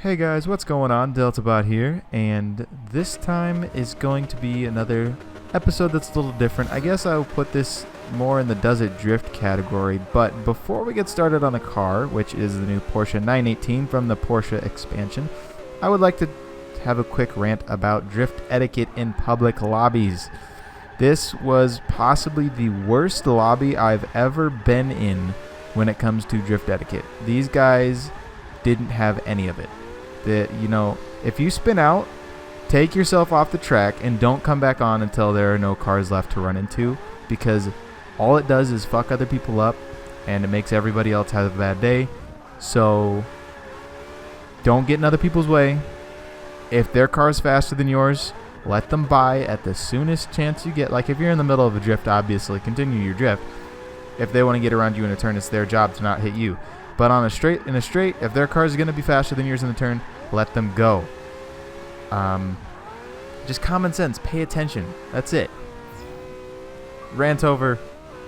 Hey guys, what's going on? DeltaBot here, and this time is going to be another episode that's a little different. I guess I'll put this more in the Does It Drift category, but before we get started on a car, which is the new Porsche 918 from the Porsche expansion, I would like to have a quick rant about drift etiquette in public lobbies. This was possibly the worst lobby I've ever been in when it comes to drift etiquette. These guys didn't have any of it. If you spin out, take yourself off the track and don't come back on until there are no cars left to run into, because all it does is fuck other people up and it makes everybody else have a bad day. So don't get in other people's way. If their car's faster than yours, let them by at the soonest chance you get. Like if you're in the middle of a drift, obviously continue your drift. If they want to get around you in a turn, it's their job to not hit you. But in a straight, if their car is going to be faster than yours in the turn, let them go. Just common sense. Pay attention. That's it. Rant over.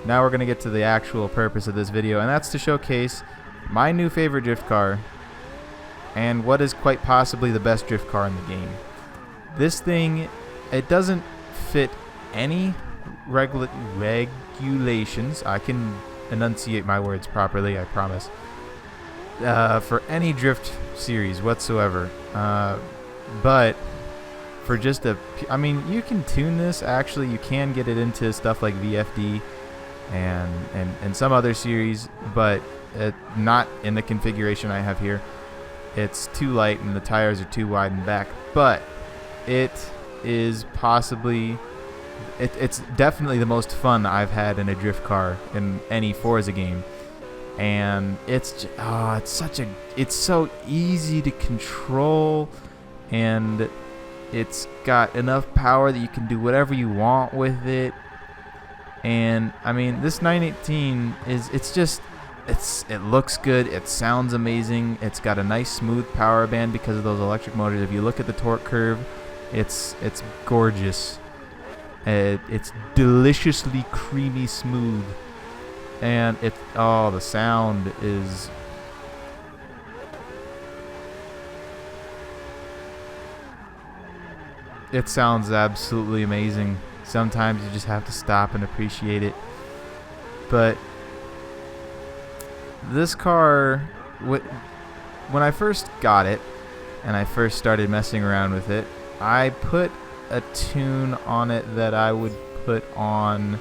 Now we're going to get to the actual purpose of this video, and that's to showcase my new favorite drift car and what is quite possibly the best drift car in the game. This thing, it doesn't fit any regulations. I can enunciate my words properly, I promise. For any drift series whatsoever, but for just you can tune this. Actually, you can get it into stuff like VFD and some other series, but not in the configuration I have here. It's too light and the tires are too wide in back, but it is possibly it's definitely the most fun I've had in a drift car in any Forza game. And it's so easy to control, and it's got enough power that you can do whatever you want with it. And I mean, this 918 it looks good, it sounds amazing, it's got a nice smooth power band because of those electric motors. If you look at the torque curve, it's gorgeous. It's deliciously creamy smooth. And the sound is, it sounds absolutely amazing. Sometimes you just have to stop and appreciate it. But this car, when I first got it and I first started messing around with it, I put a tune on it that I would put on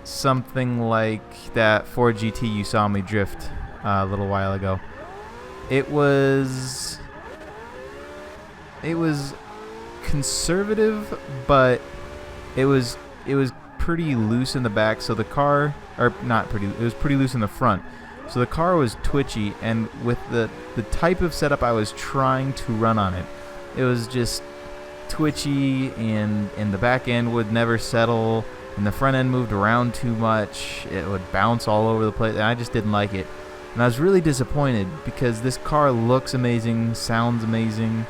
something like that Ford GT you saw me drift a little while ago. It was conservative, but it was pretty loose in the back, so the car, or not pretty, it was pretty loose in the front, so the car was twitchy, and with the type of setup I was trying to run on it, it was just twitchy, and the back end would never settle, and the front end moved around too much. It would bounce all over the place, and I just didn't like it. And I was really disappointed because this car looks amazing, sounds amazing.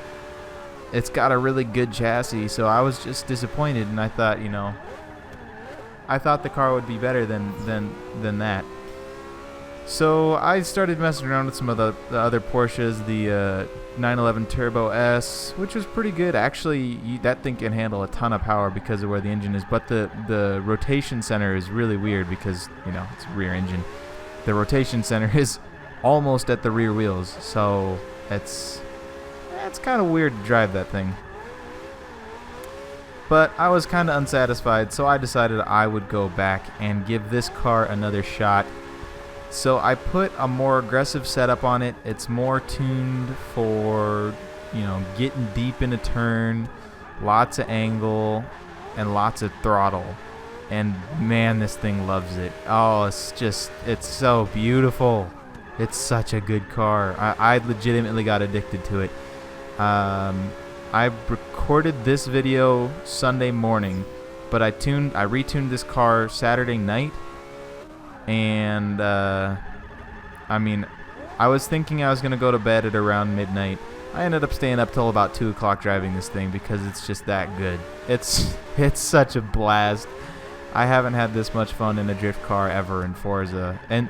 It's got a really good chassis, so I was just disappointed, and I thought, the car would be better than that. So I started messing around with some of the other Porsches, the 911 Turbo S, which was pretty good. Actually, that thing can handle a ton of power because of where the engine is, but the rotation center is really weird because, it's a rear engine. The rotation center is almost at the rear wheels, so it's kind of weird to drive that thing. But I was kind of unsatisfied, so I decided I would go back and give this car another shot. So I put a more aggressive setup on it. It's more tuned for, getting deep in a turn, lots of angle, and lots of throttle. And man, this thing loves it. Oh, it's so beautiful. It's such a good car. I legitimately got addicted to it. I recorded this video Sunday morning, but I retuned this car Saturday night. And I was thinking I was going to go to bed at around midnight. I ended up staying up till about 2 o'clock driving this thing because it's just that good. It's such a blast. I haven't had this much fun in a drift car ever in Forza. And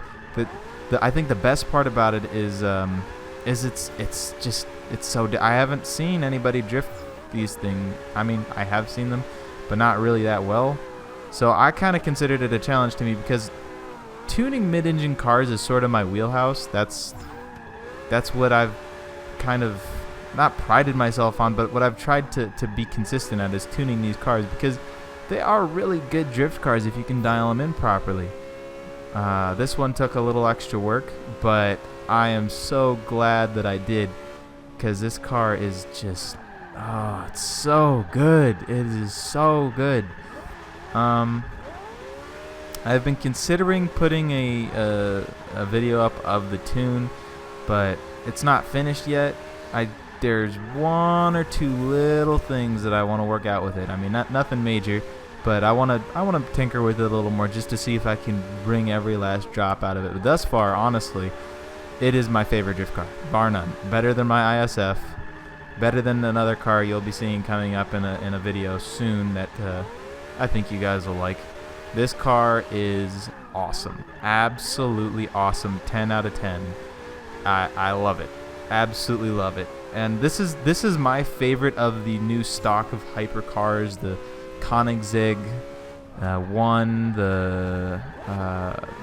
I think the best part about it is is it's so I haven't seen anybody drift these things. I mean, I have seen them, but not really that well. So I kind of considered it a challenge to me because tuning mid-engine cars is sort of my wheelhouse. That's what I've kind of not prided myself on, but what I've tried to be consistent at is tuning these cars because they are really good drift cars if you can dial them in properly. This one took a little extra work, but I am so glad that I did because this car is just, oh, it's so good. It is so good. I've been considering putting a video up of the tune, but it's not finished yet. There's one or two little things that I want to work out with it. I mean, nothing major, but I want to tinker with it a little more just to see if I can bring every last drop out of it. But thus far, honestly, it is my favorite drift car, bar none. Better than my ISF, better than another car you'll be seeing coming up in a video soon that I think you guys will like. This car is awesome, absolutely awesome. 10 out of 10. I love it, absolutely love it. And this is my favorite of the new stock of hypercars, the Koenigsegg 1, the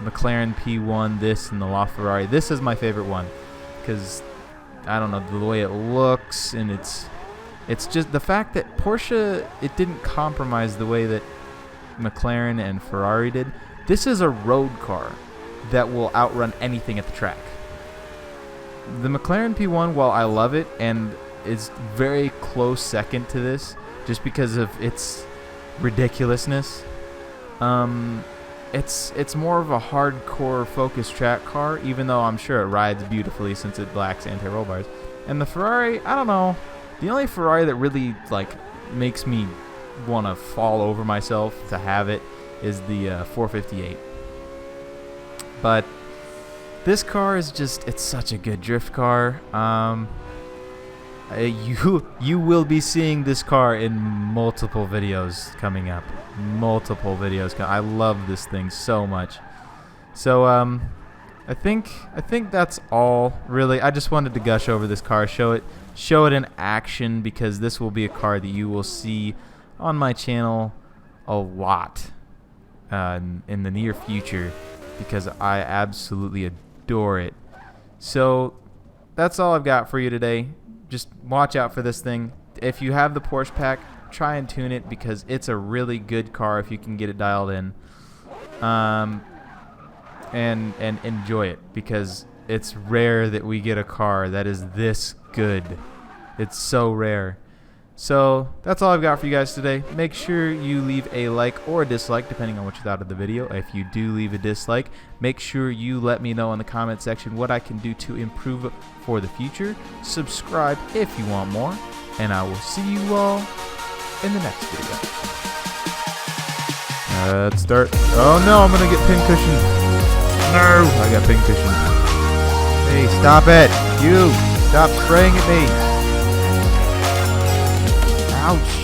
McLaren P1, this, and the LaFerrari. This is my favorite one because I don't know, the way it looks, and it's just the fact that Porsche, it didn't compromise the way that McLaren and Ferrari did. This is a road car that will outrun anything at the track. The McLaren P1, while I love it and is very close second to this just because of its ridiculousness, it's more of a hardcore focused track car, even though I'm sure it rides beautifully since it lacks anti-roll bars. And the Ferrari, I don't know, the only Ferrari that really makes me want to fall over myself to have it is the 458. But this car is just, it's such a good drift car. You will be seeing this car in multiple videos coming up. Multiple videos. I love this thing so much. So I think that's all really. I just wanted to gush over this car, show it in action, because this will be a car that you will see on my channel a lot in the near future because I absolutely adore it. So that's all I've got for you today. Just watch out for this thing. If you have the Porsche pack, try and tune it because it's a really good car if you can get it dialed in. And enjoy it because it's rare that we get a car that is this good. It's so rare. So that's all I've got for you guys today. Make sure you leave a like or a dislike depending on what you thought of the video. If you do leave a dislike, make sure you let me know in the comment section what I can do to improve for the future. Subscribe if you want more, and I will see you all in the next video. Let's start. Oh no, I'm gonna get pincushion. No, I got pincushion. Hey, stop it! You, stop spraying at me. Ouch.